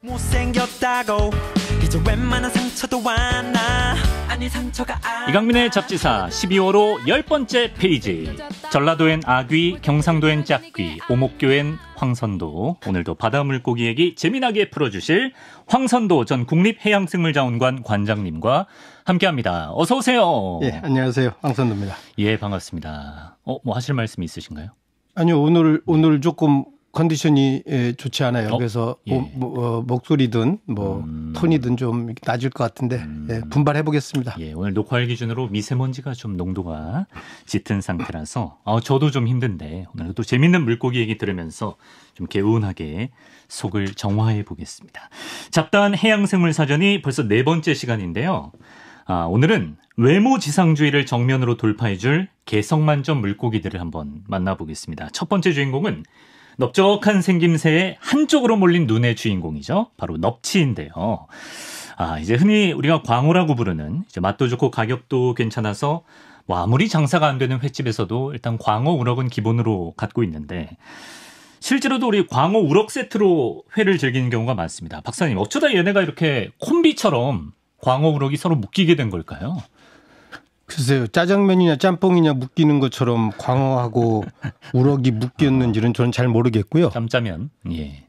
못생겼다고 이제 웬만한 상처도 왔나 아니 상처가 이강민의 잡지사 12월호 10번째 페이지. 전라도엔 아귀, 경상도엔 짝귀, 오목교엔 황선도. 오늘도 바다 물고기 얘기 재미나게 풀어주실 황선도 전 국립해양생물자원관 관장님과 함께합니다. 어서 오세요. 예, 안녕하세요. 황선도입니다. 예, 반갑습니다. 뭐 하실 말씀이 있으신가요? 아니요, 오늘 조금 컨디션이 좋지 않아요. 그래서 예. 목소리든 톤이든 좀 낮을 것 같은데 예, 분발해 보겠습니다. 예, 오늘 녹화일 기준으로 미세먼지가 좀 농도가 짙은 상태라서 저도 좀 힘든데 오늘 또 재밌는 물고기 얘기 들으면서 좀 개운하게 속을 정화해 보겠습니다. 잡다한 해양생물 사전이 벌써 4번째 시간인데요. 오늘은 외모지상주의를 정면으로 돌파해줄 개성만점 물고기들을 한번 만나보겠습니다. 첫 번째 주인공은 넓적한 생김새에 한쪽으로 몰린 눈의 주인공이죠. 바로 넙치인데요. 이제 흔히 우리가 광어라고 부르는 이제 맛도 좋고 가격도 괜찮아서 아무리 장사가 안 되는 횟집에서도 일단 광어 우럭은 기본으로 갖고 있는데 실제로도 우리 광어 우럭 세트로 회를 즐기는 경우가 많습니다. 박사님, 어쩌다 얘네가 이렇게 콤비처럼 광어 우럭이 서로 묶이게 된 걸까요? 글쎄요. 짜장면이냐 짬뽕이냐 묶이는 것처럼 광어하고 우럭이 묶였는지는 저는 잘 모르겠고요. 짬짜면. 예.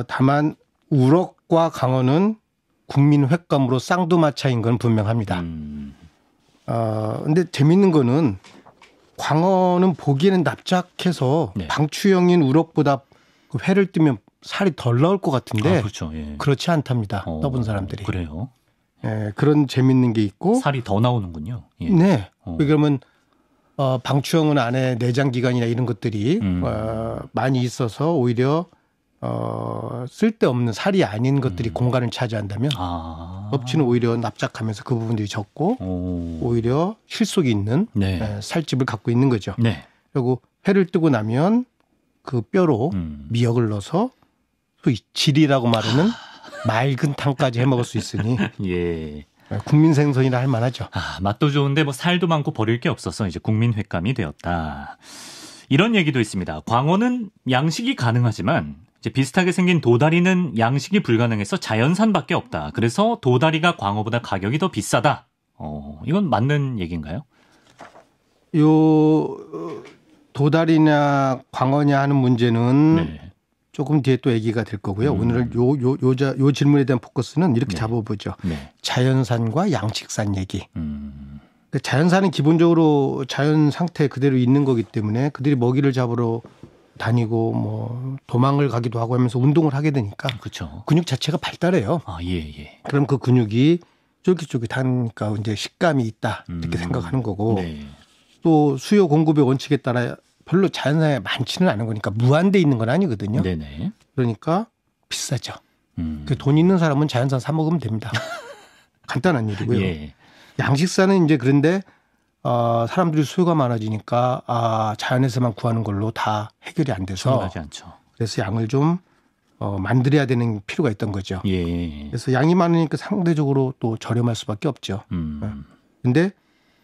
다만 우럭과 광어는 국민 횟감으로 쌍두마차인 건 분명합니다. 근데 재밌는 거는 광어는 보기에는 납작해서 네. 방추형인 우럭보다 그 회를 뜨면 살이 덜 나올 것 같은데 그렇죠. 예. 그렇지 않답니다. 떠본 사람들이. 그래요? 예, 그런 재밌는 게 있고 살이 더 나오는군요. 예. 네. 그러면 방추형은 안에 내장 기관이나 이런 것들이 많이 있어서 오히려 쓸데없는 살이 아닌 것들이 공간을 차지한다면 넙치는 오히려 납작하면서 그 부분들이 적고 오히려 실속이 있는 네. 살집을 갖고 있는 거죠. 네. 그리고 회를 뜨고 나면 그 뼈로 미역을 넣어서 소위 질이라고 말하는 맑은 탕까지 해 먹을 수 있으니 예. 국민 생선이라 할 만하죠. 맛도 좋은데 살도 많고 버릴 게 없어서 이제 국민 횟감이 되었다. 이런 얘기도 있습니다. 광어는 양식이 가능하지만 이제 비슷하게 생긴 도다리는 양식이 불가능해서 자연산밖에 없다. 그래서 도다리가 광어보다 가격이 더 비싸다. 이건 맞는 얘기인가요? 요 도다리냐 광어냐 하는 문제는 네. 조금 뒤에 또 얘기가 될 거고요. 오늘 요 질문에 대한 포커스는 이렇게 네. 잡아보죠. 네. 자연산과 양식산 얘기. 자연산은 기본적으로 자연 상태 그대로 있는 거기 때문에 그들이 먹이를 잡으러 다니고 도망을 가기도 하고 하면서 운동을 하게 되니까 그렇죠. 근육 자체가 발달해요. 예. 그럼 그 근육이 쫄깃쫄깃하니까 이제 식감이 있다 이렇게 생각하는 거고 네. 또 수요 공급의 원칙에 따라 별로 자연산에 많지는 않은 거니까 무한대 있는 건 아니거든요. 네네. 그러니까 비싸죠. 그 돈 있는 사람은 자연산 사 먹으면 됩니다. 간단한 일이고요. 예. 양식산은 이제 그런데 사람들이 수요가 많아지니까 자연에서만 구하는 걸로 다 해결이 안 돼서 충분하지 않죠. 그래서 양을 좀 만들어야 되는 필요가 있던 거죠. 예. 그래서 양이 많으니까 상대적으로 또 저렴할 수밖에 없죠. 그런데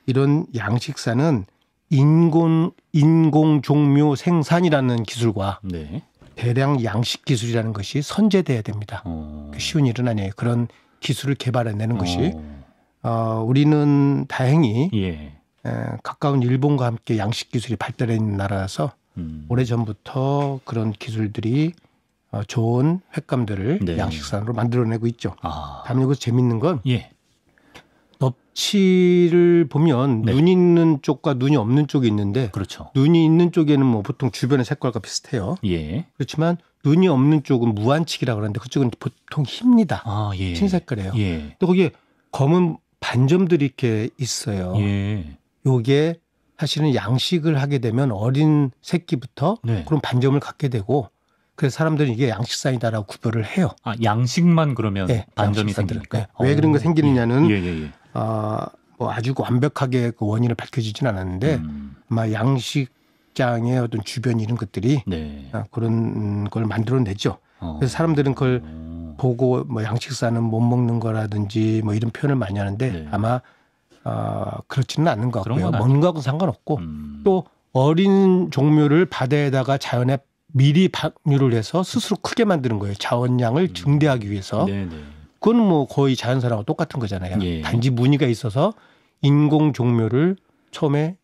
이런 양식산은 인공 종묘 생산이라는 기술과 네. 대량 양식 기술이라는 것이 선제돼야 됩니다. 쉬운 일은 아니에요. 그런 기술을 개발해내는 것이 우리는 다행히 예. 가까운 일본과 함께 양식 기술이 발달해 있는 나라라서 오래전부터 그런 기술들이 좋은 횟감들을 네. 양식산으로 만들어내고 있죠. 다만 여기서 재밌는 건 예. 넙치를 보면 네. 눈이 있는 쪽과 눈이 없는 쪽이 있는데 그렇죠. 눈이 있는 쪽에는 보통 주변의 색깔과 비슷해요. 예. 그렇지만 눈이 없는 쪽은 무안칙이라고 그러는데 그쪽은 보통 흰니다. 예. 흰색깔이에요. 예. 또 거기에 검은 반점들이 이렇게 있어요. 예. 요게 사실은 양식을 하게 되면 어린 새끼부터 네. 그런 반점을 갖게 되고 그래서 사람들은 이게 양식산이다라고 구별을 해요. 양식만 그러면 네, 반점이 양식산들은. 생깁니까? 왜 그런 거 생기느냐는 예. 아주 완벽하게 그 원인을 밝혀지진 않았는데 아마 양식장의 어떤 주변 이런 것들이 네. 그런 걸 만들어내죠. 그래서 사람들은 그걸 보고 양식산은 못 먹는 거라든지 이런 표현을 많이 하는데 네. 아마 그렇지는 않는 것 그런 같고요. 건 먹는 거하고는 상관없고 또 어린 종묘를 바다에다가 자연에 미리 방류를 해서 스스로 크게 만드는 거예요. 자원량을 증대하기 위해서. 네네. 그건 뭐 거의 자연사랑하고 똑같은 거잖아요. 예. 단지 무늬가 있어서 인공 종묘를 처음에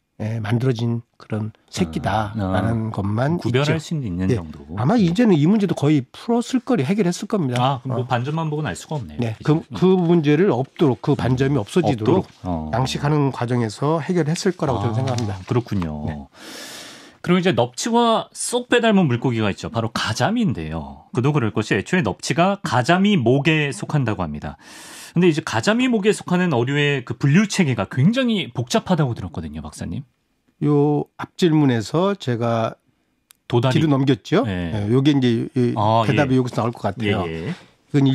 만들어진 그런 새끼다라는 것만 구별할 있죠. 수 있는 네. 정도. 아마 이제는 이 문제도 거의 풀었을 거리 해결했을 겁니다. 아, 뭐 반전만 보고는 알 수가 없네요. 네. 그 문제를 없도록 그 반점이 없어지도록 양식하는 과정에서 해결했을 거라고 저는 생각합니다. 그렇군요. 네. 그리고 이제 넙치와 쏙 빼닮은 물고기가 있죠. 바로 가자미인데요. 그도 그럴 것이 애초에 넙치가 가자미 목에 속한다고 합니다. 근데 이제 가자미 목에 속하는 어류의 그 분류 체계가 굉장히 복잡하다고 들었거든요, 박사님. 요 앞 질문에서 제가 도다리. 뒤로 넘겼죠. 네. 네. 요게 이제 대답이 여기서 나올 것 같아요. 예. 이건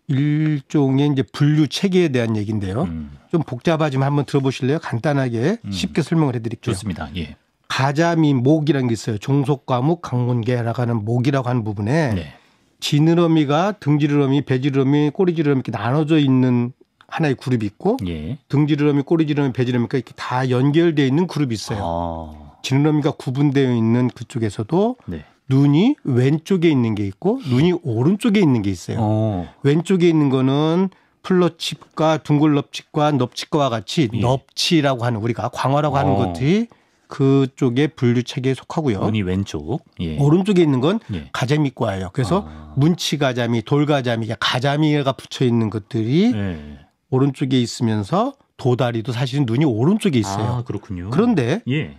일종의 이제 분류 체계에 대한 얘기인데요. 좀 복잡하지만 한번 들어보실래요? 간단하게 쉽게 설명을 해드릴게요. 좋습니다. 예. 가자미 목이라는 게 있어요. 종속과목 강문계라고 하는 목이라고 하는 부분에 네. 지느러미가 등지느러미, 배지느러미, 꼬리지느러미 이렇게 나눠져 있는 하나의 그룹이 있고 예. 등지느러미, 꼬리지느러미, 배지느러미가 이렇게 다 연결되어 있는 그룹이 있어요. 지느러미가 구분되어 있는 그쪽에서도 네. 눈이 왼쪽에 있는 게 있고 눈이 오른쪽에 있는 게 있어요. 왼쪽에 있는 거는 플러칩과 둥글넙치과 넙치과와 같이 예. 넙치라고 하는 우리가 광어라고 하는 것들이 그쪽의 분류 체계에 속하고요. 눈이 왼쪽. 예. 오른쪽에 있는 건 예. 가자미과예요. 그래서 문치가자미, 돌가자미, 가자미가 붙여 있는 것들이 예. 오른쪽에 있으면서 도다리도 사실은 눈이 오른쪽에 있어요. 아, 그렇군요. 그런데 예.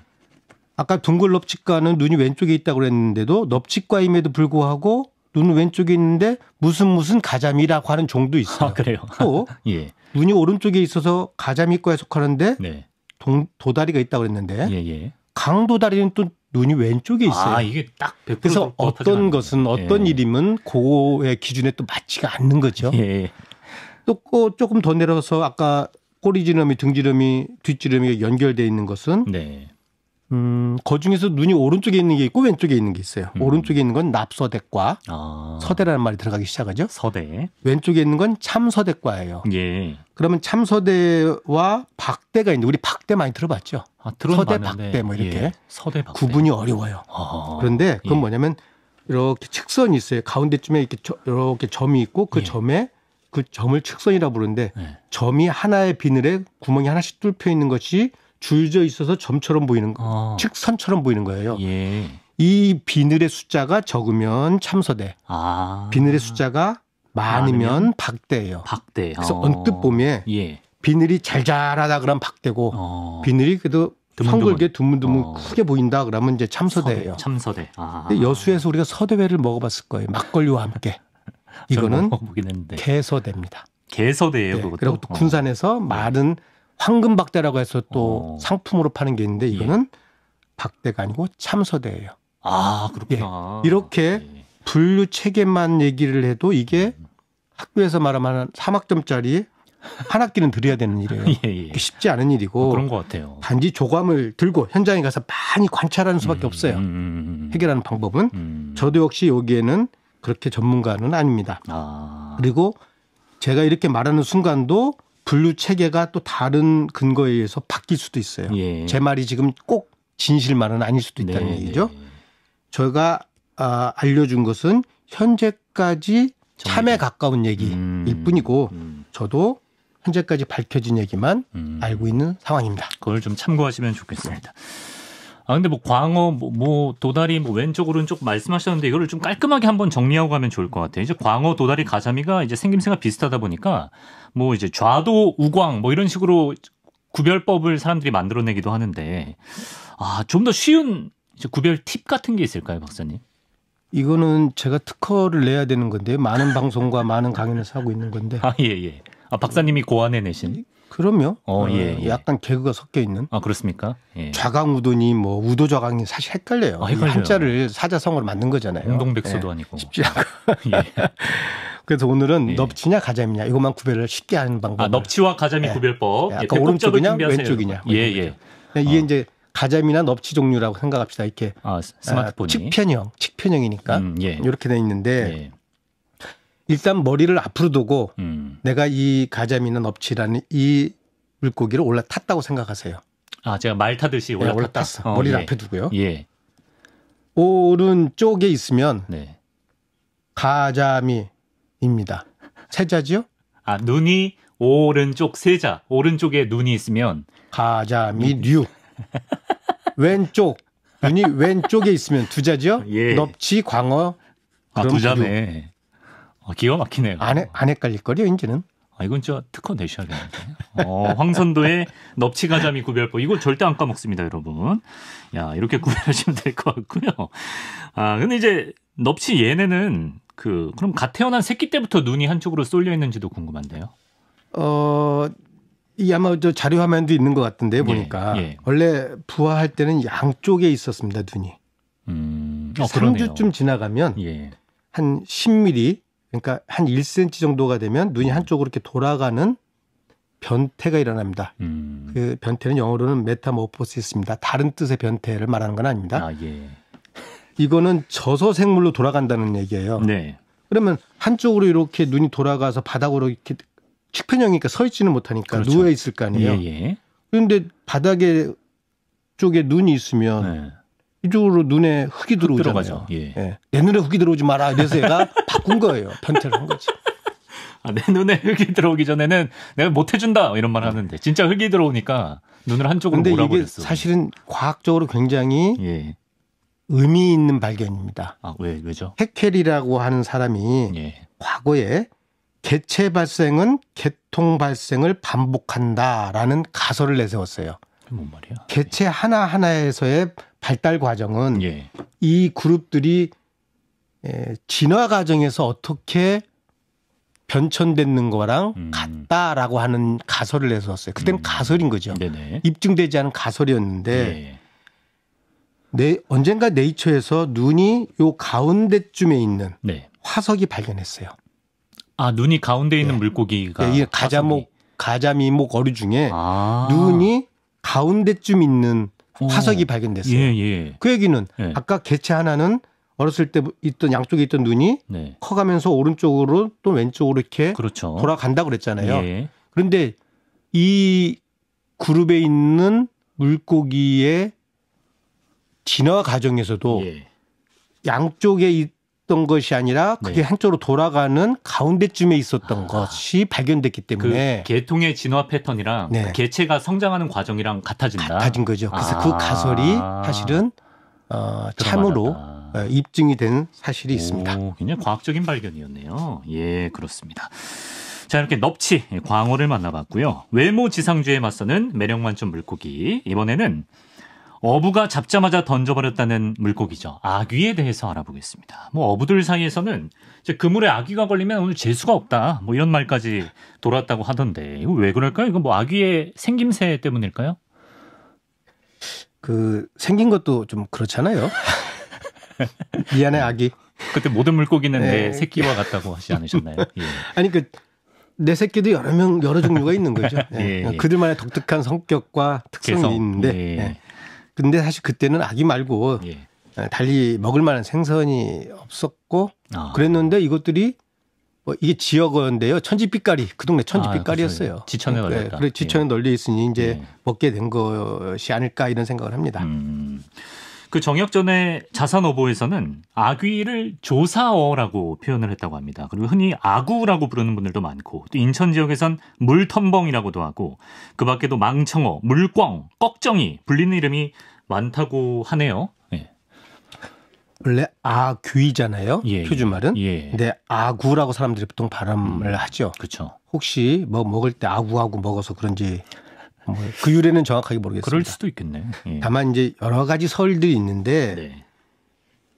아까 둥글넙치과는 눈이 왼쪽에 있다고 그랬는데도 넙치과임에도 불구하고 눈은 왼쪽에 있는데 무슨 가자미라고 하는 종도 있어요. 아, 그래요. 또 예. 눈이 오른쪽에 있어서 가자미과에 속하는데 네. 도다리가 있다고 그랬는데 예. 강도다리는 또 눈이 왼쪽에 있어요. 아, 이게 딱 100% 그래서 어떤 것은 어떤 이름은 그의 기준에 또 맞지가 않는 거죠. 예. 또 조금 더 내려서 아까 꼬리지름이, 등지름이, 뒷지름이 연결되어 있는 것은 네. 그 중에서 눈이 오른쪽에 있는 게 있고 왼쪽에 있는 게 있어요. 오른쪽에 있는 건 납서대과, 서대라는 말이 들어가기 시작하죠. 서대. 왼쪽에 있는 건 참서대과예요. 예. 그러면 참서대와 박대가 있는데 우리 박대 많이 들어봤죠? 서대, 박대 뭐 이렇게 예. 서대, 박대. 구분이 어려워요. 그런데 그건 뭐냐면 이렇게 측선이 있어요. 가운데쯤에 이렇게 점이 있고 그 점에 그 점을 측선이라고 부르는데 점이 하나의 비늘에 구멍이 하나씩 뚫혀 있는 것이 줄져 있어서 점처럼 보이는 거, 측선처럼 보이는 거예요. 예. 이 비늘의 숫자가 적으면 참서대, 비늘의 숫자가 많으면 박대예요. 박대. 그래서 언뜻 보면 비늘이 잘 자라다 그러면 박대고 비늘이 그래도 성글게 드문드문 크게 보인다 그러면 이제 참서대예요. 참서대. 근데 여수에서 우리가 서대회를 먹어봤을 거예요. 막걸리와 함께. 이거는 개서대입니다. 개서대예요, 네, 그것도. 그리고 또 군산에서 마른 황금박대라고 해서 또 상품으로 파는 게 있는데 이거는 박대가 아니고 참서대예요. 아, 그렇구나. 이렇게 분류 체계만 얘기를 해도 이게 학교에서 말하면 3학점짜리 한 학기는 들어야 되는 일이에요. 쉽지 않은 일이고 그런 것 같아요. 단지 조감을 들고 현장에 가서 많이 관찰하는 수밖에 없어요. 해결하는 방법은. 저도 역시 여기에는 그렇게 전문가는 아닙니다. 그리고 제가 이렇게 말하는 순간도 분류 체계가 또 다른 근거에 의해서 바뀔 수도 있어요. 제 말이 지금 꼭 진실만은 아닐 수도 있다는 얘기죠. 제가 알려준 것은 현재까지 참에 가까운 얘기일 뿐이고 저도 현재까지 밝혀진 얘기만 알고 있는 상황입니다. 그걸 좀 참고하시면 좋겠습니다. 근데 뭐 광어, 뭐 도다리, 뭐 왼쪽 오른쪽 말씀하셨는데 이거를 좀 깔끔하게 한번 정리하고 가면 좋을 것 같아요. 이제 광어, 도다리, 가자미가 이제 생김새가 비슷하다 보니까 뭐 이제 좌도, 우광 뭐 이런 식으로 구별법을 사람들이 만들어내기도 하는데 좀 더 쉬운 이제 구별 팁 같은 게 있을까요, 박사님? 이거는 제가 특허를 내야 되는 건데 많은 방송과 많은 강연에서 하고 있는 건데. 예. 박사님이 고안해 내신. 그럼요. 예. 약간 개그가 섞여 있는. 그렇습니까? 예. 좌강우도니 뭐 우도좌강이 사실 헷갈려요. 헷갈려요. 한자를 사자성어로 만든 거잖아요. 운동백서도 아니고. 쉽지 않고. 그래서 오늘은 넙치냐 가자미냐 이것만 구별을 쉽게 하는 방법. 넙치와 가자미 구별법. 아까 오른쪽이냐 왼쪽이냐. 예. 이게 이제 가자미나 넙치 종류라고 생각합시다. 이렇게 스마트폰이 측편형이니까 이렇게 돼 있는데 일단 머리를 앞으로 두고 내가 이 가자미나 넙치라는 이 물고기를 올라탔다고 생각하세요. 제가 말 타듯이 올라탔다. 올라탔어. 머리를 앞에 두고요. 오른쪽에 있으면 네. 가자미입니다. 세자지요? 아, 눈이 오른쪽 세자. 오른쪽에 눈이 있으면 가자미류. 왼쪽. 눈이 왼쪽에 있으면 두자죠? 예. 넙치, 광어. 아, 그럼 두자네. 기가 막히네요. 안 헷갈릴 거려 이제는. 이건 진짜 특허 내셔야겠는데. 황선도의 넙치가자미 구별법. 이걸 절대 안 까먹습니다, 여러분. 야, 이렇게 구별하시면 될 것 같고요. 근데 이제 넙치 얘네는 그럼 갓 태어난 새끼 때부터 눈이 한쪽으로 쏠려 있는지도 궁금한데요. 이 아마 저 자료 화면도 있는 것 같은데 보니까 예. 원래 부화할 때는 양쪽에 있었습니다, 눈이. 3주쯤 지나가면 예. 한 10mm, 그러니까 한 1cm 정도가 되면 눈이 한쪽으로 이렇게 돌아가는 변태가 일어납니다. 그 변태는 영어로는 메타모포시스입니다. 다른 뜻의 변태를 말하는 건 아닙니다. 아, 예. 이거는 저서 생물로 돌아간다는 얘기예요. 네. 그러면 한쪽으로 이렇게 눈이 돌아가서 바닥으로 이렇게 측편형이니까 서 있지는 못하니까 그렇죠. 누워 있을 거 아니에요. 예. 그런데 바닥에 쪽에 눈이 있으면 네. 이쪽으로 눈에 흙이 들어오잖아요. 예. 내 눈에 흙이 들어오지 마라. 그래서 얘가 바꾼 거예요. 변태를 한 거지. 내 눈에 흙이 들어오기 전에는 내가 못 해준다 이런 말 하는데 진짜 흙이 들어오니까 눈을 한쪽으로 근데 몰아버렸어. 이게 사실은 과학적으로 굉장히 예. 의미 있는 발견입니다. 왜죠? 헤켈이라고 하는 사람이 예. 과거에 개체 발생은 개통 발생을 반복한다라는 가설을 내세웠어요. 그게 뭔 말이야? 개체 하나하나에서의 발달 과정은 예. 이 그룹들이 진화 과정에서 어떻게 변천되는 거랑 같다라고 하는 가설을 내세웠어요. 그때는 가설인 거죠. 네네. 입증되지 않은 가설이었는데 언젠가 네이처에서 눈이 요 가운데쯤에 있는 네. 화석이 발견했어요. 눈이 가운데 있는 물고기가 이 가자미목 어류 중에 아. 눈이 가운데쯤 있는 화석이 발견됐어요. 예. 그 얘기는 예. 아까 개체 하나는 어렸을 때 있던 양쪽에 있던 눈이 네. 커가면서 오른쪽으로 또 왼쪽으로 이렇게 그렇죠. 돌아간다고 그랬잖아요. 예. 그런데 이 그룹에 있는 물고기의 진화 과정에서도 양쪽에 있던 것이 아니라 그게 한쪽으로 돌아가는 가운데쯤에 있었던 것이 발견됐기 때문에 그 개통의 진화 패턴이랑 그 개체가 성장하는 과정이랑 같아진 거죠. 그래서 그 가설이 사실은 참으로 입증이 된 사실이 있습니다. 굉장히 과학적인 발견이었네요. 예, 그렇습니다. 자, 이렇게 넙치, 광어를 만나봤고요. 외모 지상주의에 맞서는 매력 만점 물고기. 이번에는 어부가 잡자마자 던져버렸다는 물고기죠. 아귀에 대해서 알아보겠습니다. 어부들 사이에서는 이제 그물에 아귀가 걸리면 오늘 재수가 없다. 이런 말까지 돌았다고 하던데 이거 왜 그럴까요? 이거 아귀의 생김새 때문일까요? 생긴 것도 좀 그렇잖아요. 미안해 아귀. 그때 모든 물고기는 내 새끼와 같다고 하지 않으셨나요? 예. 아니 내 새끼도 여러 종류가 있는 거죠. 그들만의 독특한 성격과 특성이 있는데. 근데 사실 그때는 아기 말고 달리 먹을 만한 생선이 없었고 그랬는데 이것들이 이게 지역어인데요. 천지빛깔이 그 동네 천지빛깔이었어요. 그렇죠. 지천에 널렸다. 그래 지천에 널려 있으니 이제 먹게 된 것이 아닐까 이런 생각을 합니다. 그 정역전의 자산어보에서는 아귀를 조사어라고 표현을 했다고 합니다. 그리고 흔히 아구라고 부르는 분들도 많고 또 인천 지역에선 물텀벙이라고도 하고 그 밖에도 망청어, 물꽝, 꺽정이 불리는 이름이 많다고 하네요. 예. 원래 아귀잖아요. 표준말은. 예. 근데 아구라고 사람들이 보통 발음을 하죠. 그렇죠. 혹시 먹을 때 아구아구 먹어서 그런지 그 유래는 정확하게 모르겠습니다. 그럴 수도 있겠네. 예. 다만 이제 여러 가지 설들이 있는데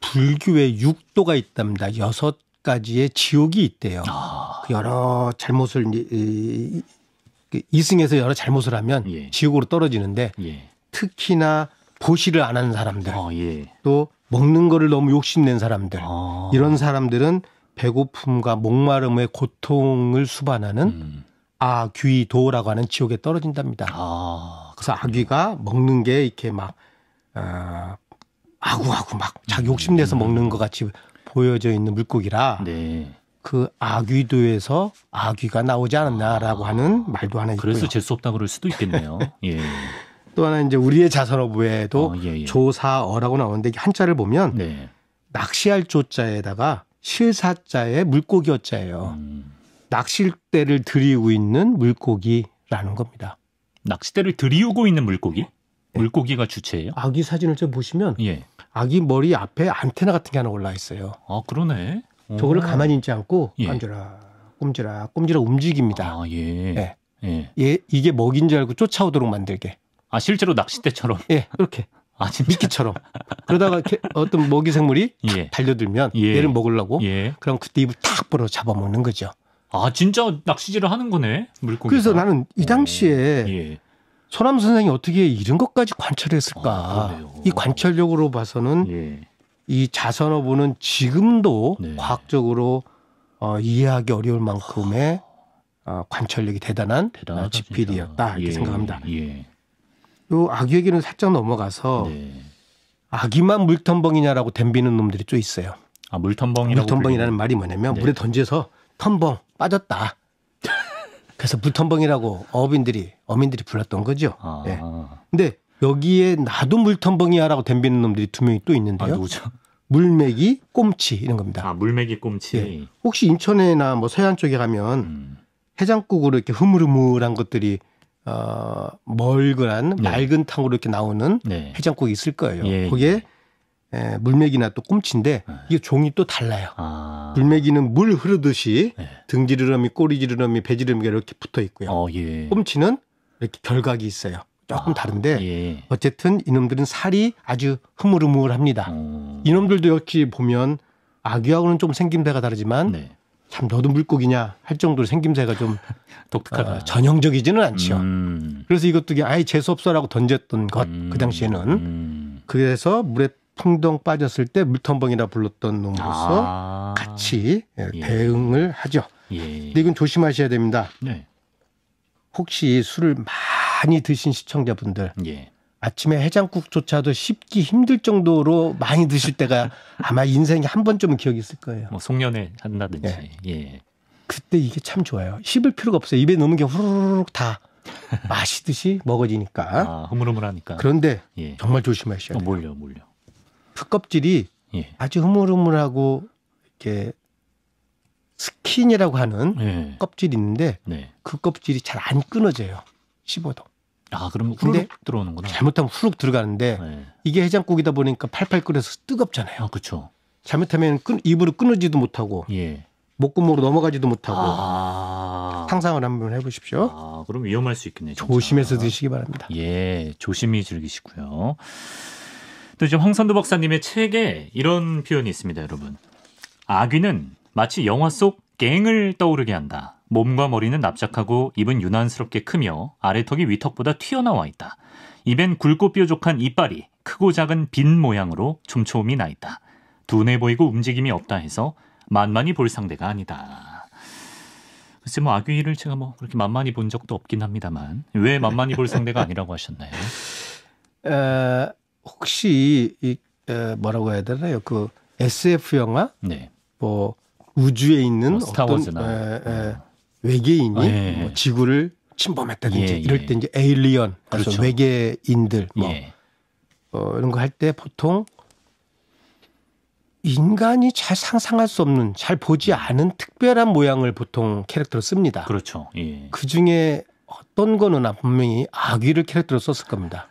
불교에 6도가 있답니다. 6가지의 지옥이 있대요. 그 여러 잘못을 이승에서 여러 잘못을 하면 지옥으로 떨어지는데 특히나 보시를 안 하는 사람들 또 먹는 거를 너무 욕심낸 사람들 이런 사람들은 배고픔과 목마름의 고통을 수반하는 아귀도라고 하는 지옥에 떨어진답니다. 그래서 아귀가 먹는 게 이렇게 막 아구아구 막 자기 욕심내서 먹는 것 같이 보여져 있는 물고기라 그 아귀도에서 아귀가 나오지 않았나라고 하는 말도 하나 있고요. 그래서 재수 없다 그럴 수도 있겠네요. 예. 또 하나 이제 우리의 자선어부에도 예, 예. 조사어라고 나오는데 한자를 보면 네. 낚시할 조자에다가 실사자에 물고기 어자예요. 낚싯대를 들이고 있는 물고기라는 겁니다. 낚싯대를 들이우고 있는 물고기? 물고기가 주체예요? 아기 사진을 좀 보시면 예. 아기 머리 앞에 안테나 같은 게 하나 올라 있어요. 아, 그러네. 저거를 가만히 있지 않고 예. 꼼지락 움직입니다. 아, 예. 예. 예. 이게 먹인 줄 알고 쫓아오도록 만들게. 아, 실제로 낚싯대처럼. 예, 그렇게. 아, 진짜. 미끼처럼. 그러다가 어떤 먹이 생물이 예. 달려들면 예. 얘를 먹으려고 예. 그럼 그때 입을 탁 벌어 잡아먹는 거죠. 아, 진짜 낚시질을 하는 거네, 물고기가. 그래서 나는 이 당시에 예. 소남 선생이 어떻게 이런 것까지 관찰했을까. 아, 이 관찰력으로 봐서는 예. 이 자선어부는 지금도 네. 과학적으로 이해하기 어려울 만큼의 관찰력이 대단한 대단하다, 집필이었다 이렇게 예. 생각합니다. 예. 요 아기 얘기는 살짝 넘어가서 네. 아기만 물텀벙이냐라고 덤비는 놈들이 좀 있어요. 아, 물텀벙이라고. 물텀벙이라는 말이 뭐냐면 네. 물에 던져서 텀벙 빠졌다. 그래서 물텀벙이라고 어민들이 불렀던 거죠. 아. 예. 근데 여기에 나도 물텀벙이야라고 덤비는 놈들이 두 명이 또 아, 있는데요. 누구죠? 물메기, 꼼치 이런 겁니다. 아, 물메기 꼼치. 예. 혹시 인천에나 뭐 서해안 쪽에 가면 해장국으로 이렇게 흐물흐물한 것들이 멀근한 네. 맑은 탕으로 이렇게 나오는 네. 해장국이 있을 거예요. 예, 거기에 물메기나 또 꼼치인데 이게 종이 또 달라요. 아. 물메기는 물 흐르듯이 네. 등지르러미, 꼬리지르러미, 배지르러미가 이렇게 붙어 있고요. 예. 꼼치는 이렇게 결각이 있어요. 조금 다른데 예. 어쨌든 이놈들은 살이 아주 흐물흐물합니다. 이놈들도 역시 보면 아귀하고는 좀 생김새가 다르지만 네. 참 너도 물고기냐 할 정도로 생김새가 좀 독특하다. 전형적이지는 않죠. 그래서 이것도 아예 재수없어라고 던졌던 것 그 당시에는 그래서 물에 풍덩 빠졌을 때 물텀벙이라 불렀던 놈으로서 같이 대응을 하죠. 예. 근데 이건 조심하셔야 됩니다. 네. 혹시 술을 많이 드신 시청자분들 예. 아침에 해장국조차도 씹기 힘들 정도로 많이 드실 때가 아마 인생에 한 번쯤은 기억이 있을 거예요. 뭐 송년회 한다든지. 예. 그때 이게 참 좋아요. 씹을 필요가 없어요. 입에 넣으면 그냥 후루룩 다 마시듯이 먹어지니까. 아, 흐물흐물하니까. 그런데 예. 정말 조심하셔야 돼요. 몰려. 그 껍질이 예. 아주 흐물흐물하고 이렇게 스킨이라고 하는 예. 껍질이 있는데 네. 그 껍질이 잘 안 끊어져요. 씹어도. 아, 그럼 근데 후루룩 들어오는구나. 잘못하면 후룩 들어가는데 네. 이게 해장국이다 보니까 팔팔 끓여서 뜨겁잖아요. 아, 그렇죠. 잘못하면 입으로 끊어지도 못하고 예. 목구멍으로 넘어가지도 못하고 아. 상상을 한번 해보십시오. 아, 그럼 위험할 수 있겠네. 진짜. 조심해서 드시기 바랍니다. 예, 조심히 즐기시고요. 또 이제 황선도 박사님의 책에 이런 표현이 있습니다, 여러분. 아귀는 마치 영화 속 갱을 떠오르게 한다. 몸과 머리는 납작하고 입은 유난스럽게 크며 아래턱이 위턱보다 튀어나와 있다. 입엔 굵고 뾰족한 이빨이 크고 작은 빈 모양으로 촘촘히 나 있다. 둔해 보이고 움직임이 없다 해서 만만히 볼 상대가 아니다. 글쎄 뭐 아귀를 제가 뭐 그렇게 만만히 본 적도 없긴 합니다만 왜 만만히 볼 상대가 아니라고 하셨나요? 혹시 뭐라고 해야 되나요? 그 SF 영화 네. 뭐 우주에 있는 뭐 스타워즈나 외계인이 예. 뭐 지구를 침범했다든지 예, 이럴 예. 때 이제 에일리언, 그래서 그렇죠. 외계인들 예. 이런 거 할 때 보통 인간이 잘 상상할 수 없는, 잘 보지 않은 특별한 모양을 보통 캐릭터로 씁니다. 그렇죠. 예. 그 중에 어떤 거는 분명히 아귀를 캐릭터로 썼을 겁니다.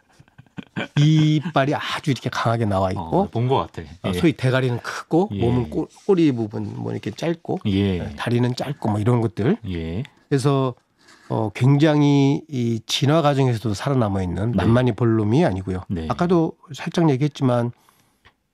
이빨이 아주 이렇게 강하게 나와 있고, 본 것 같아. 예. 소위 대가리는 크고, 예. 몸은 꼬리 부분 뭐 이렇게 짧고, 예. 다리는 짧고 뭐 이런 것들. 예. 그래서 굉장히 이 진화 과정에서도 살아남아 있는 만만히 볼 놈이 아니고요. 네. 아까도 살짝 얘기했지만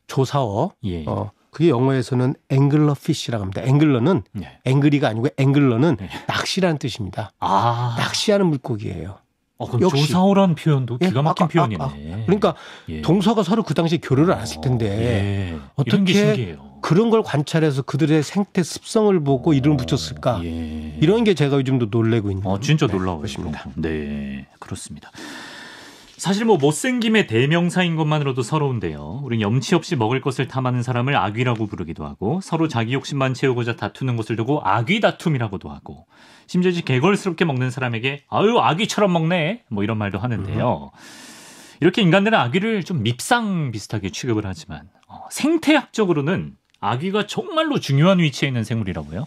조사어, 예. 그게 영어에서는 앵글러 피쉬라고 합니다. 앵글러는 네. 앵글이가 아니고 앵글러는 네. 낚시라는 뜻입니다. 아. 낚시하는 물고기예요. 그럼 역시. 조사어란 표현도 예, 기가 막힌 표현이네. 그러니까 예. 동서가 서로 그 당시에 교류를 안 했을 텐데 예. 이런 게 어떻게 신기해요. 그런 걸 관찰해서 그들의 생태 습성을 보고 이름을 붙였을까? 예. 이런 게 제가 요즘도 놀래고 있는 진짜 놀라워요. 것입니다. 네, 그렇습니다. 사실 뭐 못생김의 대명사인 것만으로도 서러운데요. 우린 염치 없이 먹을 것을 탐하는 사람을 아귀라고 부르기도 하고 서로 자기 욕심만 채우고자 다투는 것을 두고 아귀 다툼이라고도 하고 심지어 개걸스럽게 먹는 사람에게 아유 아귀처럼 먹네 뭐 이런 말도 하는데요. 이렇게 인간들은 아귀를 좀 밉상 비슷하게 취급을 하지만 생태학적으로는 아귀가 정말로 중요한 위치에 있는 생물이라고요?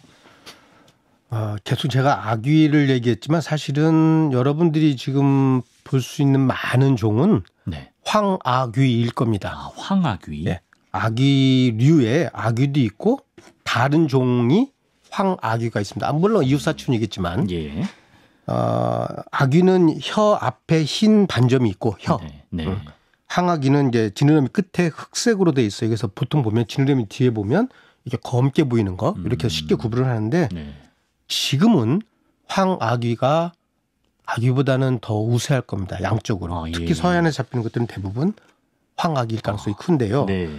계속 제가 아귀를 얘기했지만 사실은 여러분들이 지금 볼 수 있는 많은 종은 네. 황아귀일 겁니다. 황아귀. 네. 아귀류에 아귀도 있고 다른 종이 황아귀가 있습니다. 물론 이웃사촌이겠지만 예. 아귀는 혀 앞에 흰 반점이 있고 혀. 네. 황아귀는 이제 지느러미 끝에 흑색으로 돼 있어요. 그래서 보통 보면 지느러미 뒤에 보면 이렇게 검게 보이는 거 이렇게 쉽게 구분을 하는데 네. 지금은 황아귀가 아귀보다는 더 우세할 겁니다. 양쪽으로. 특히 서해안에 잡히는 것들은 대부분 황아귀일 가능성이 큰데요. 네.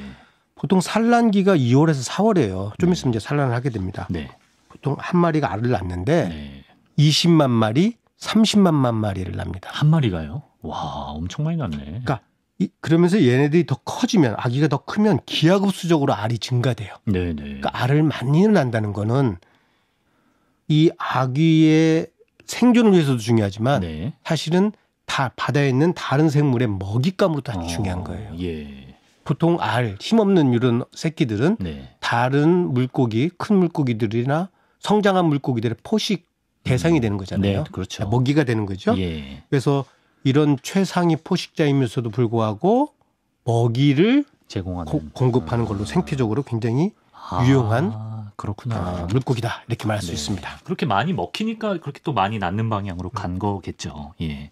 보통 산란기가 2월에서 4월이에요. 좀 있으면 이제 산란을 하게 됩니다. 네. 보통 한 마리가 알을 낳는데 네. 20만 마리, 30만 마리를 낳습니다. 한 마리가요? 와, 엄청 많이 낳네. 그러니까 그러면서 얘네들이 더 커지면 아기가 더 크면 기하급수적으로 알이 증가돼요. 네네. 그러니까 알을 많이 낳는다는 거는 이 아귀의 생존을 위해서도 중요하지만 네. 사실은 다 바다에 있는 다른 생물의 먹잇감으로도 아주 중요한 거예요. 예. 보통 알, 힘없는 이런 새끼들은 네. 다른 물고기, 큰 물고기들이나 성장한 물고기들의 포식 대상이 되는 거잖아요. 네, 그렇죠. 먹이가 되는 거죠. 예. 그래서 이런 최상위 포식자이면서도 불구하고 먹이를 제공하는 공급하는 걸로 생태적으로 굉장히 유용한 그렇구나. 물고기다 이렇게 말할 수 있습니다. 그렇게 많이 먹히니까 그렇게 또 많이 낳는 방향으로 간 거겠죠. 예.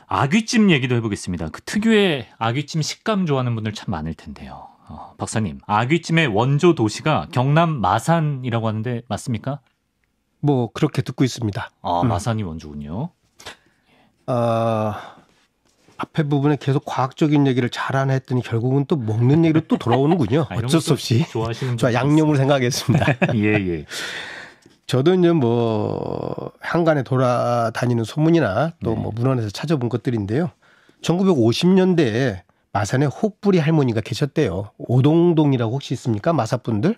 아귀찜 얘기도 해보겠습니다. 그 특유의 아귀찜 식감 좋아하는 분들 참 많을 텐데요. 박사님, 아귀찜의 원조 도시가 경남 마산이라고 하는데 맞습니까? 뭐 그렇게 듣고 있습니다. 마산이 원조군요. 앞에 부분에 계속 과학적인 얘기를 잘하나 했더니 결국은 또 먹는 얘기로 또 돌아오는군요. 어쩔 수 없이. 좋아하시는 저 양념을 생각하겠습니다. 예. 저도 이제 뭐 한간에 돌아다니는 소문이나 또 뭐 문헌에서 찾아본 것들인데요. 1950년대에 마산에 혹부리 할머니가 계셨대요. 오동동이라고 혹시 있습니까? 마사분들?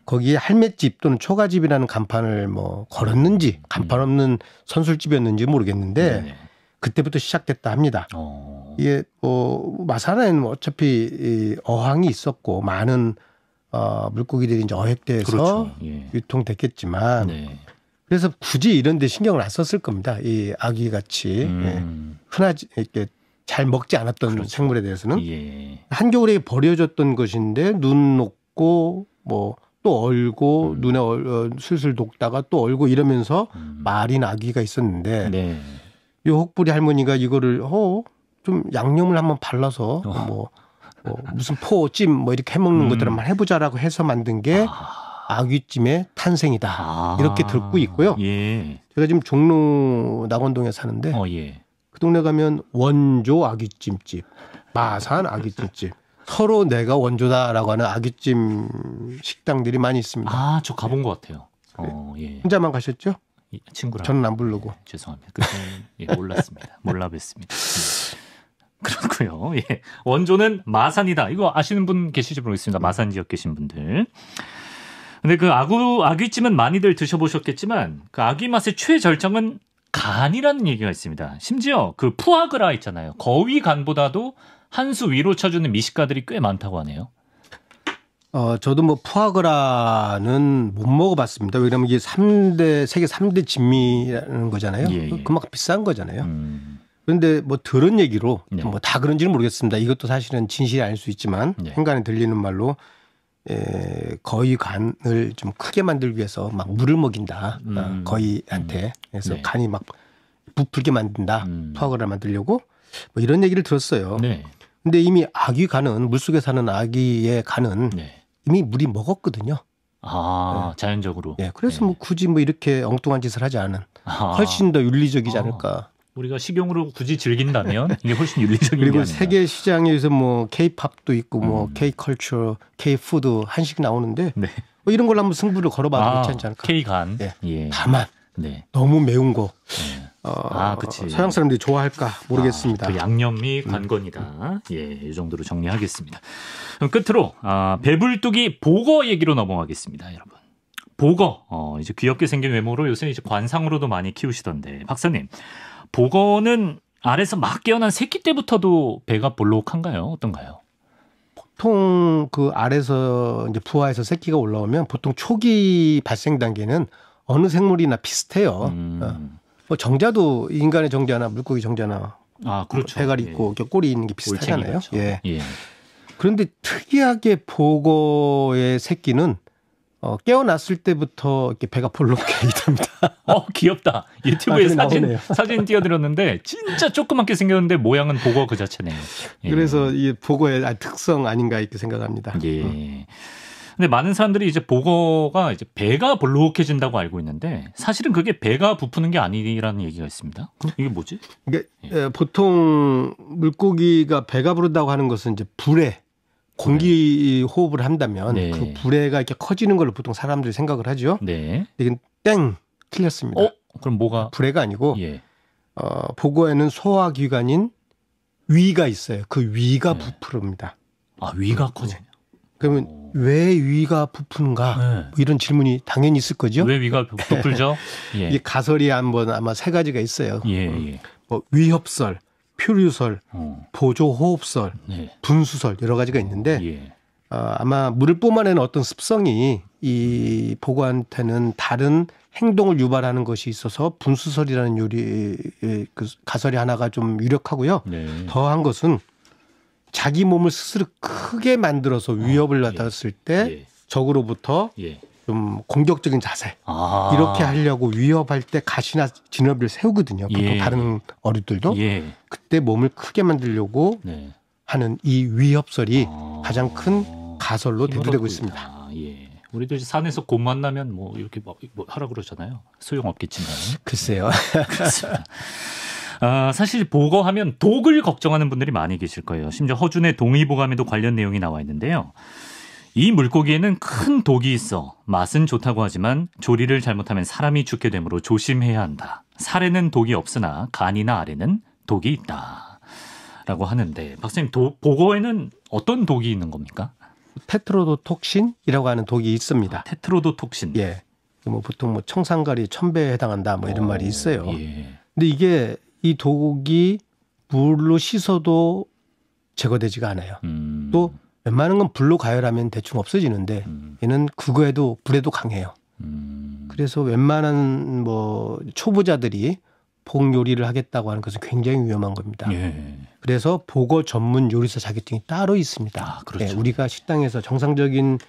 거기에 할매집 또는 초가집이라는 간판을 뭐 걸었는지 간판 없는 선술집이었는지 모르겠는데 그때부터 시작됐다 합니다. 이게 마산에는 어차피 어항이 있었고 많은 물고기들이 이제 어획돼서 그렇죠. 예. 유통됐겠지만 그래서 굳이 이런 데 신경을 안 썼을 겁니다. 이 아귀같이 흔하지 이렇게 잘 먹지 않았던 그렇죠. 생물에 대해서는 한겨울에 버려졌던 것인데 눈 녹고 뭐 또 얼고 눈에 슬슬 녹다가 또 얼고 이러면서 마린 아귀가 있었는데 이 혹부리 할머니가 이거를 좀 양념을 한번 발라서 뭐 무슨 포찜 뭐 이렇게 해먹는 것들 한번 해보자라고 해서 만든 게 아귀찜의 탄생이다. 이렇게 듣고 있고요. 제가 지금 종로 낙원동에 사는데 그 동네 가면 원조 아귀찜집, 마산 아귀찜집. 서로 내가 원조다라고 하는 아귀찜 식당들이 많이 있습니다. 저 가본 것 같아요. 혼자만 가셨죠? 친구랑. 저는 안 부르고. 죄송합니다. 몰랐습니다. 몰라 뵀습니다. 그렇고요. 원조는 마산이다. 이거 아시는 분 계실지 모르겠습니다. 마산 지역 계신 분들. 근데 그 아귀찜은 많이들 드셔보셨겠지만 그 아귀 맛의 최절정은 간이라는 얘기가 있습니다. 심지어 그 푸아그라 있잖아요. 거위 간보다도 한 수 위로 쳐주는 미식가들이 꽤 많다고 하네요. 저도 뭐 푸아그라는 못 먹어봤습니다. 왜냐하면 이게 세계 3대 진미라는 거잖아요. 그만큼 비싼 거잖아요. 그런데 뭐 들은 얘기로 뭐 다 그런지는 모르겠습니다. 이것도 사실은 진실이 아닐 수 있지만 행간에 들리는 말로 거위 간을 좀 크게 만들기 위해서 막 물을 먹인다. 거위한테. 그래서 간이 막 부풀게 만든다. 푸아그라 만들려고 뭐 이런 얘기를 들었어요. 근데 이미 아귀 간은 물속에 사는 아귀의 간은 이미 물이 먹었거든요. 자연적으로. 그래서 뭐 굳이 뭐 이렇게 엉뚱한 짓을 하지 않은 훨씬 더 윤리적이지 않을까. 우리가 식용으로 굳이 즐긴다면 이게 훨씬 윤리적인 그리고 게 세계 시장에서 뭐 K-팝도 있고 뭐 K-컬처, K-푸드 한식 나오는데 뭐 이런 걸로 한번 승부를 걸어봐도 괜찮지 않을까. K-간. 다만 너무 매운 거. 그치. 서양 사람들이 좋아할까 모르겠습니다. 그 양념이 관건이다. 이 정도로 정리하겠습니다. 그럼 끝으로 배불뚝이 보거 얘기로 넘어가겠습니다, 여러분. 보거. 이제 귀엽게 생긴 외모로 요새 이제 관상으로도 많이 키우시던데 박사님, 보거는 알에서 막 깨어난 새끼 때부터도 배가 볼록한가요? 어떤가요? 보통 그 알에서 이제 부화해서 새끼가 올라오면 보통 초기 발생 단계는 어느 생물이나 비슷해요. 뭐 정자도 인간의 정자나 물고기 정자나 그렇죠. 대가리 있고 꼬리 있는 게 비슷하잖아요. 그렇죠. 예. 예. 그런데 특이하게 보고의 새끼는 깨어났을 때부터 이렇게 배가 볼록해 있답니다. 귀엽다. 유튜브에 나오네요. 사진 띄워드렸는데 진짜 조그맣게 생겼는데 모양은 보거 그 자체네요. 예. 그래서 이 보고의 특성 아닌가 이렇게 생각합니다. 예. 근데 많은 사람들이 이제 보거가 이제 배가 볼록해진다고 알고 있는데 사실은 그게 배가 부푸는 게 아니라는 얘기가 있습니다. 이게 뭐지? 이게 보통 물고기가 배가 부른다고 하는 것은 이제 불에 공기 호흡을 한다면 네. 그 불에가 이렇게 커지는 걸로 보통 사람들이 생각을 하죠. 네. 이건 땡 틀렸습니다. 그럼 뭐가? 불에가 아니고 예. 보고에는 소화기관인 위가 있어요. 그 위가 부풀습니다. 위가 커지냐? 그러면 왜 위가 부푸는가? 뭐 이런 질문이 당연히 있을 거죠. 왜 위가 부풀죠? 예. 이게 가설이 한번 아마 세 가지가 있어요. 예. 뭐 위협설, 표류설, 보조호흡설, 네. 분수설 여러 가지가 있는데 예. 아마 물을 뿜어내는 어떤 습성이 이 보고한테는 다른 행동을 유발하는 것이 있어서 분수설이라는 그 가설이 하나가 좀 유력하고요. 네. 더한 것은 자기 몸을 스스로 크게 만들어서 위협을 받았을 때 적으로부터 좀 공격적인 자세 이렇게 하려고 위협할 때 가시나 진압을 세우거든요. 보통 다른 어류들도 그때 몸을 크게 만들려고 하는 이 위협설이 가장 큰 가설로 대두되고 있습니다. 예. 우리도 이제 산에서 곰 만나면 뭐 이렇게 뭐 하라 그러잖아요. 소용없겠지만. 글쎄요. 사실 보거하면 독을 걱정하는 분들이 많이 계실 거예요. 심지어 허준의 동의보감에도 관련 내용이 나와 있는데요. 이 물고기에는 큰 독이 있어 맛은 좋다고 하지만 조리를 잘못하면 사람이 죽게 되므로 조심해야 한다. 살에는 독이 없으나 간이나 알에는 독이 있다. 라고 하는데 박사님 보거에는 어떤 독이 있는 겁니까? 테트로도톡신이라고 하는 독이 있습니다. 테트로도톡신. 예. 뭐 보통 뭐 청산가리 1000배에 해당한다 뭐 이런 말이 있어요. 예. 근데 이게 이 독이 물로 씻어도 제거되지가 않아요. 또 웬만한 건 불로 가열하면 대충 없어지는데 얘는 그거에도 불에도 강해요. 그래서 웬만한 뭐 초보자들이 복 요리를 하겠다고 하는 것은 굉장히 위험한 겁니다. 예. 그래서 보거 전문 요리사 자격증이 따로 있습니다. 그렇죠. 네, 우리가 식당에서 정상적인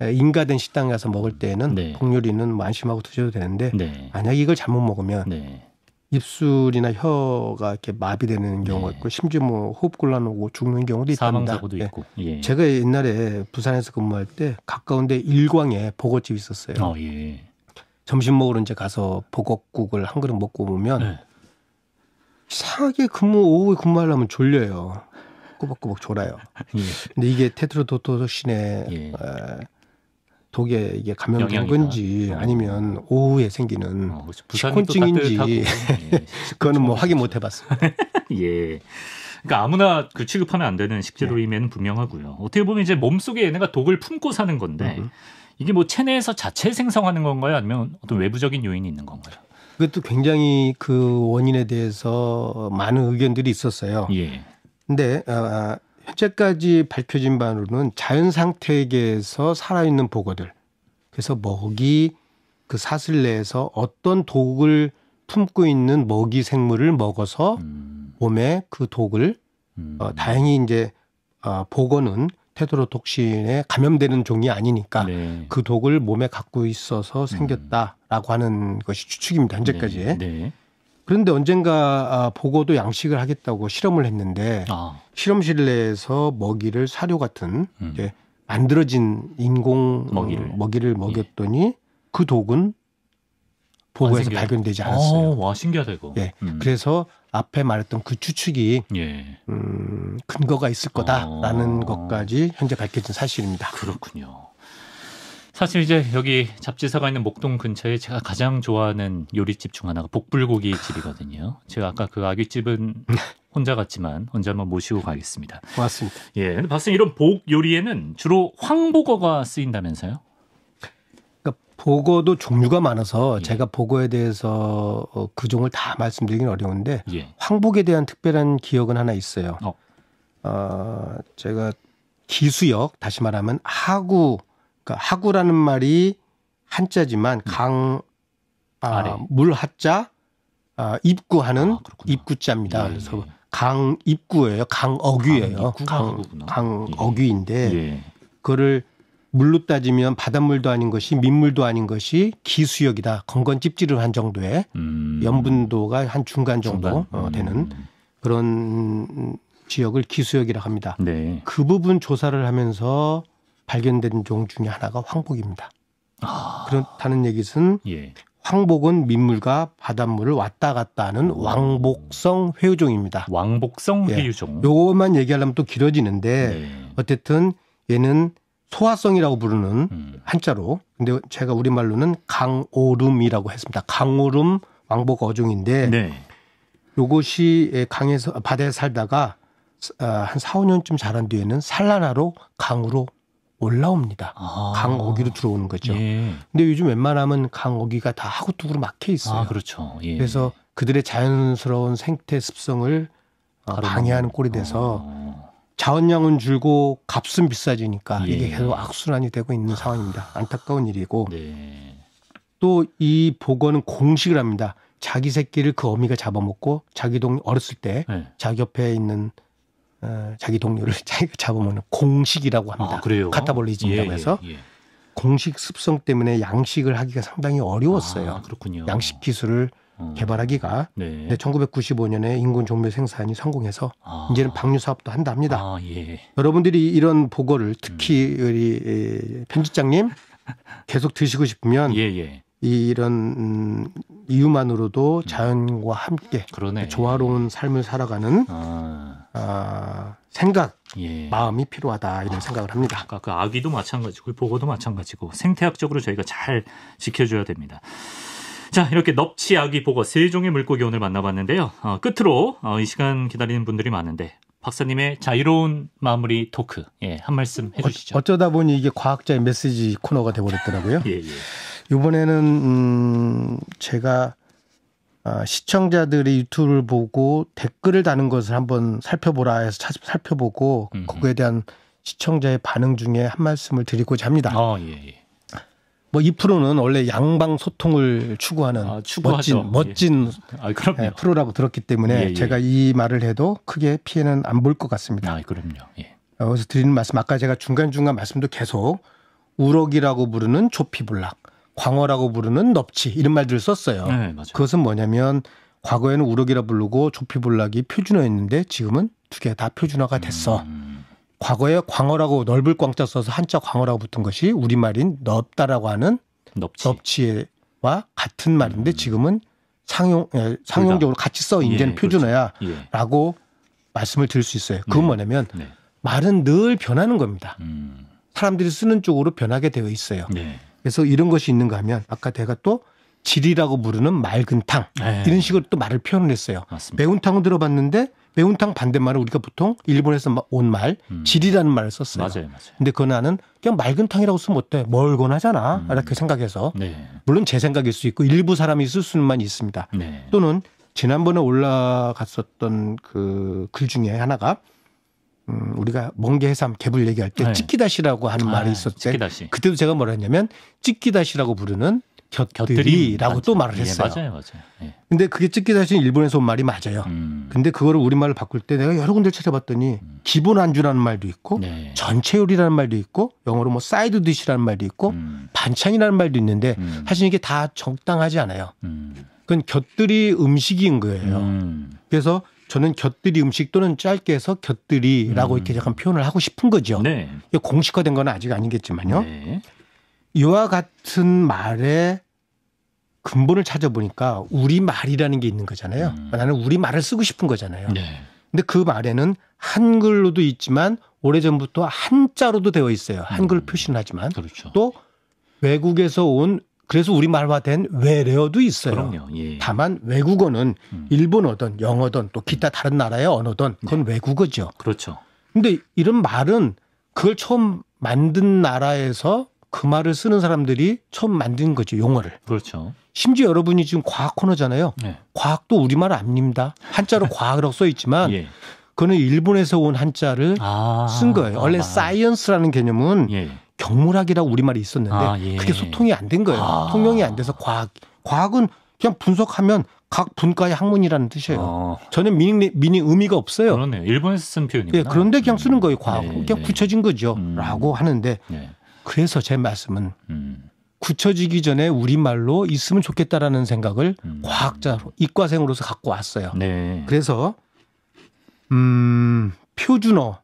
인가된 식당 가서 먹을 때는 복 요리는 뭐 안심하고 드셔도 되는데 만약 이걸 잘못 먹으면 입술이나 혀가 이렇게 마비되는 경우가 있고 심지어 뭐 호흡곤란 오고 죽는 경우도 있답니다. 사망사고도 있고. 예. 제가 옛날에 부산에서 근무할 때 가까운데 일광에 보거집이 있었어요. 예. 점심 먹으러 이제 가서 보거국을 한 그릇 먹고 오면 이상하게 오후에 근무하려면 졸려요. 꾸벅꾸벅 졸아요. 근데 이게 테트로도토신의 독에 이게 감염된 건지 아니면 오후에 생기는 식곤증인지 그거는 뭐 확인 못 해봤어요. 예. 그러니까 아무나 그 취급하면 안 되는 식재료임에는 분명하고요. 어떻게 보면 이제 몸속에 얘네가 독을 품고 사는 건데 이게 뭐 체내에서 자체 생성하는 건가요? 아니면 어떤 외부적인 요인이 있는 건가요? 그것도 굉장히 그 원인에 대해서 많은 의견들이 있었어요. 예. 근데 현재까지 밝혀진 바로는 자연 상태에서 살아있는 보거들. 그래서 먹이 그 사슬 내에서 어떤 독을 품고 있는 먹이 생물을 먹어서 몸에 그 독을 다행히 이제 보거는 테트로톡신에 감염되는 종이 아니니까 그 독을 몸에 갖고 있어서 생겼다라고 하는 것이 추측입니다. 현재까지. 그런데 언젠가 보고도 양식을 하겠다고 실험을 했는데 실험실 내에서 먹이를 사료 같은 이제 만들어진 인공 먹이를 먹였더니 그 독은 보고에서 발견되지 않았어요. 와, 신기하다 이거. 예. 그래서 앞에 말했던 그 추측이 근거가 있을 거다라는 것까지 현재 밝혀진 사실입니다. 그렇군요. 사실 이제 여기 잡지사가 있는 목동 근처에 제가 가장 좋아하는 요리집 중 하나가 복불고기 집이거든요. 제가 아까 그 아귀집은 혼자 갔지만 언제 한번 모시고 가겠습니다. 고맙습니다. 예, 근데 박사님 이런 복 요리에는 주로 황보거가 쓰인다면서요? 그러니까 복어도 종류가 많아서 예. 제가 복어에 대해서 그 종을 다 말씀드리긴 어려운데 예. 황복에 대한 특별한 기억은 하나 있어요. 제가 기수역 다시 말하면 하구, 그러니까 하구라는 말이 한자지만 물 하자 입구하는 입구자입니다. 예. 그래서 강 입구예요. 강어귀예요. 강어구구나. 강어귀인데 예. 그거를 물로 따지면 바닷물도 아닌 것이 민물도 아닌 것이 기수역이다. 건건 찝찝한 정도의 염분도가 한 중간 정도 되는 그런 지역을 기수역이라고 합니다. 네. 그 부분 조사를 하면서 발견된 종 중에 하나가 황복입니다. 그렇다는 얘기는 예. 황복은 민물과 바닷물을 왔다 갔다 하는 왕복성 회유종입니다. 왕복성 회유종. 요것만 얘기하려면 또 길어지는데 네. 어쨌든 얘는 소화성이라고 부르는 한자로 근데 제가 우리말로는 강오름이라고 했습니다. 강오름 왕복 어종인데 네. 요것이 강에서 바다에 살다가 한 4, 5년쯤 자란 뒤에는 산란하러 강으로 올라옵니다. 강어귀로 들어오는 거죠. 예. 근데 요즘 웬만하면 강어귀가 다 하구뚝으로 막혀 있어요. 그렇죠. 예. 그래서 그들의 자연스러운 생태 습성을 방해하는 꼴이 돼서 자원량은 줄고 값은 비싸지니까 이게 계속 악순환이 되고 있는 상황입니다. 안타까운 일이고 네. 또 이 복어는 공식을 합니다. 자기 새끼를 그 어미가 잡아먹고 자기 어렸을 때 자기 옆에 있는 자기 동료를 자기가 잡아먹는 공식이라고 합니다. 그래요? 카타볼리즘이라고 해서 공식 습성 때문에 양식을 하기가 상당히 어려웠어요. 그렇군요. 양식 기술을 개발하기가. 네. 근데 1995년에 인군 종묘 생산이 성공해서 이제는 방류 사업도 한다 합니다. 예. 여러분들이 이런 복어를 특히 우리 편집장님 계속 드시고 싶으면 이런 이유만으로도 자연과 함께 조화로운 삶을 살아가는 생각, 마음이 필요하다 이런 생각을 합니다. 아까 그 아기도 마찬가지고 복어도 마찬가지고 생태학적으로 저희가 잘 지켜줘야 됩니다. 자, 이렇게 넙치, 아기, 복어 세 종의 물고기 오늘 만나봤는데요. 끝으로 이 시간 기다리는 분들이 많은데 박사님의 자유로운 마무리 토크 한 말씀 해주시죠. 어쩌다 보니 이게 과학자의 메시지 코너가 돼버렸더라고요. 이번에는 제가 시청자들이 유튜브를 보고 댓글을 다는 것을 한번 살펴보라 해서 살펴보고 그거에 대한 시청자의 반응 중에 한 말씀을 드리고자 합니다. 뭐 이 프로는 원래 양방 소통을 추구하는 멋진 프로라고 들었기 때문에 제가 이 말을 해도 크게 피해는 안 볼 것 같습니다. 그럼요. 여기서 드리는 말씀 아까 제가 중간중간 말씀도 계속 우럭이라고 부르는 조피불락, 광어라고 부르는 넙치 이런 말들을 썼어요. 그것은 뭐냐면 과거에는 우럭이라 부르고 조피불락이 표준어였는데 지금은 두 개 다 표준어가 됐어. 과거에 광어라고 넓을 광자 써서 한자 광어라고 붙은 것이 우리말인 넓다라고 하는 넙치와 같은 말인데 지금은 상용적으로 같이 써 이제는 표준어야 라고 말씀을 드릴 수 있어요. 그건 뭐냐면 말은 늘 변하는 겁니다. 사람들이 쓰는 쪽으로 변하게 되어 있어요. 그래서 이런 것이 있는가 하면 아까 제가 또 질이라고 부르는 맑은 탕 이런 식으로 또 말을 표현을 했어요. 매운탕은 들어봤는데 매운탕 반대말은 우리가 보통 일본에서 온 말 질이라는 말을 썼어요. 근데 그 나는 그냥 맑은 탕이라고 쓰면 어때? 멀건 하잖아. 이렇게 생각해서 물론 제 생각일 수 있고 일부 사람이 쓸 수는 있습니다. 또는 지난번에 올라갔었던 그 글 중에 하나가 우리가 멍게 해삼 개불 얘기할 때 찌끼다시라고 하는 말이 있었을 때 그때도 제가 뭐라 했냐면 찌끼다시라고 부르는 곁들이라고 또 말을 했어요. 맞아요. 근데 그게 찌끼다시는 일본에서 온 말이 맞아요. 근데 그거를 우리말로 바꿀 때 내가 여러 군데를 찾아봤더니 기본 안주라는 말도 있고 전체 요리라는 말도 있고 영어로 뭐 사이드 디시라는 말도 있고 반찬이라는 말도 있는데 사실 이게 다 적당하지 않아요. 그건 곁들이 음식인 거예요. 그래서 저는 곁들이 음식 또는 짧게 해서 곁들이라고 이렇게 약간 표현을 하고 싶은 거죠. 이게 공식화된 건 아직 아니겠지만요. 이와 같은 말의 근본을 찾아보니까 우리말이라는 게 있는 거잖아요. 나는 우리말을 쓰고 싶은 거잖아요. 근데 그 말에는 한글로도 있지만 오래전부터 한자로도 되어 있어요. 한글 표시는 하지만 또 외국에서 온 그래서 우리말화된 외래어도 있어요. 다만 외국어는 일본어든 영어든 또 기타 다른 나라의 언어든 그건 외국어죠. 그렇죠. 근데 이런 말은 그걸 처음 만든 나라에서 그 말을 쓰는 사람들이 처음 만든 거죠, 용어를. 그렇죠. 심지어 여러분이 지금 과학 코너잖아요. 네. 과학도 우리말 압니다. 한자로 과학이라고 써 있지만 예. 그거는 일본에서 온 한자를 쓴 거예요. 원래 사이언스라는 개념은 예. 경물학이라고 우리말이 있었는데 예. 그게 소통이 안 된 거예요. 통용이 안 돼서 과학은 그냥 분석하면 각 분과의 학문이라는 뜻이에요. 전혀 미닝 의미가 없어요. 그렇네요. 일본에서 쓴 표현이구나. 예, 그런데 그냥 쓰는 거예요. 과학. 네, 그냥 굳혀진 거죠. 라고 하는데 네. 그래서 제 말씀은 굳혀지기 전에 우리말로 있으면 좋겠다라는 생각을 과학자로 이과생으로서 갖고 왔어요. 네. 그래서 표준어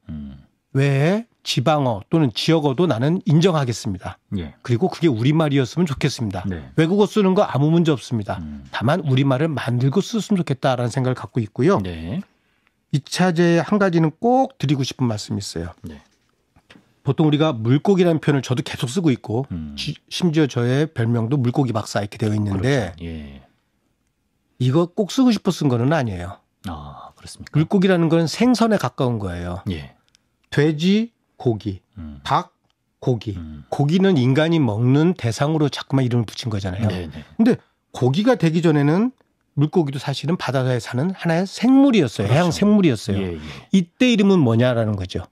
외에 지방어 또는 지역어도 나는 인정하겠습니다. 예. 그리고 그게 우리말이었으면 좋겠습니다. 네. 외국어 쓰는 거 아무 문제 없습니다. 다만 우리말을 만들고 썼으면 좋겠다라는 생각을 갖고 있고요. 네. 2차제에 한 가지는 꼭 드리고 싶은 말씀이 있어요. 네. 보통 우리가 물고기라는 표현을 저도 계속 쓰고 있고 심지어 저의 별명도 물고기 박사 이렇게 되어 있는데 그렇죠. 예. 이거 꼭 쓰고 싶어 쓴 거는 아니에요. 아, 그렇습니까? 물고기라는 건 생선에 가까운 거예요. 예. 돼지, 고기, 닭, 고기. 고기는 인간이 먹는 대상으로 자꾸만 이름을 붙인 거잖아요. 네네. 근데 고기가 되기 전에는 물고기도 사실은 바다에 사는 하나의 생물이었어요. 그렇죠. 해양 생물이었어요. 예, 예. 이때 이름은 뭐냐라는 거죠.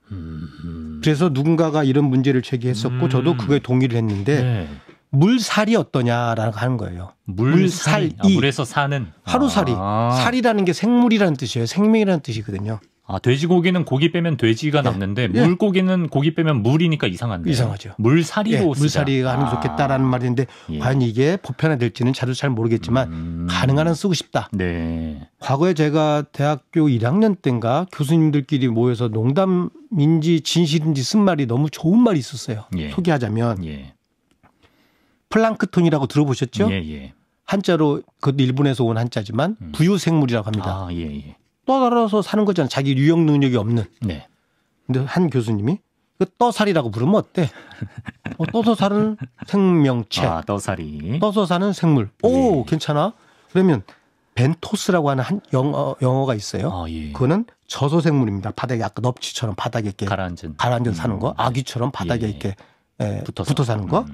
그래서 누군가가 이런 문제를 제기했었고 저도 그거에 동의를 했는데 네. 물살이 어떠냐라고 하는 거예요. 물살이. 물에서 사는. 하루살이. 살이라는 게 생물이라는 뜻이에요. 생명이라는 뜻이거든요. 아, 돼지고기는 고기 빼면 돼지가 남는데 물고기는 고기 빼면 물이니까 이상한데. 이상하죠. 물살이로 물살이가 하는 게 좋겠다라는 말인데 과연 이게 보편화될지는 저도 잘 모르겠지만 가능한 한 쓰고 싶다. 네. 과거에 제가 대학교 1학년 때인가 교수님들끼리 모여서 농담인지 진실인지 쓴 말이 너무 좋은 말이 있었어요. 예. 소개하자면 예. 플랑크톤이라고 들어보셨죠? 예, 예. 한자로 그것도 일본에서 온 한자지만 부유생물이라고 합니다. 아, 예, 예. 떠달아서 사는 거잖아요. 자기 유형 능력이 없는. 네. 근데 한 교수님이 그 떠살이라고 부르면 어때? 떠서 사는 생명체. 아, 떠살이. 떠서 사는 생물. 오, 예. 괜찮아. 그러면 벤토스라고 하는 한 영어가 있어요. 아, 예. 그거는 저소 생물입니다. 바닥에 아까 넙치처럼 바닥에 이렇게 가라앉은 사는 거. 아귀처럼 바닥에 예. 이렇게 붙어서. 붙어 사는 거.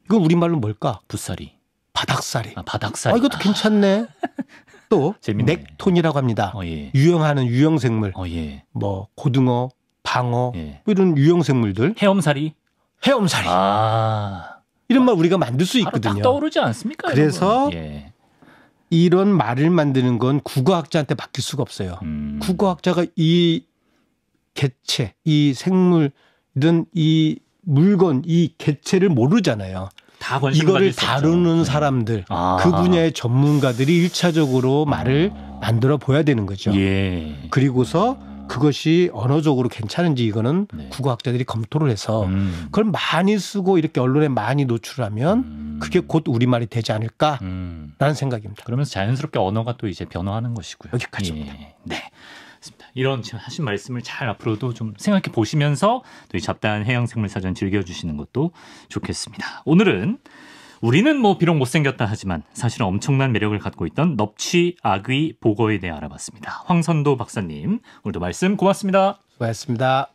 이건 우리말로 뭘까? 붓살이. 바닥살이. 아, 바닥살이. 이것도 괜찮네. 또 재밌네. 넥톤이라고 합니다. 예. 유형하는 유형생물. 예. 뭐 고등어, 방어 예. 뭐 이런 유형생물들. 헤엄살이. 헤엄살이. 아. 이런 말 우리가 만들 수 바로 딱 있거든요. 떠오르지 않습니까? 그래서 예. 이런 말을 만드는 건 국어학자한테 맡길 수가 없어요. 국어학자가 이 개체, 이 생물이든 이 물건, 이 개체를 모르잖아요. 다 관심을 이거를 가질 수 다루는 없죠. 사람들, 아. 그 분야의 전문가들이 1차적으로 말을 만들어 보야 되는 거죠. 예. 그리고서 그것이 언어적으로 괜찮은지 이거는 네. 국어학자들이 검토를 해서 그걸 많이 쓰고 이렇게 언론에 많이 노출하면 그게 곧 우리말이 되지 않을까라는 생각입니다. 그러면서 자연스럽게 언어가 또 이제 변화하는 것이고요. 여기까지입니다. 예. 네. 맞습니다. 이런 지금 하신 말씀을 잘 앞으로도 좀 생각해 보시면서 또 이 잡다한 해양생물사전 즐겨주시는 것도 좋겠습니다. 오늘은 우리는 뭐 비록 못생겼다 하지만 사실은 엄청난 매력을 갖고 있던 넙치, 아귀, 보거에 대해 알아봤습니다. 황선도 박사님 오늘도 말씀 고맙습니다. 수고하셨습니다.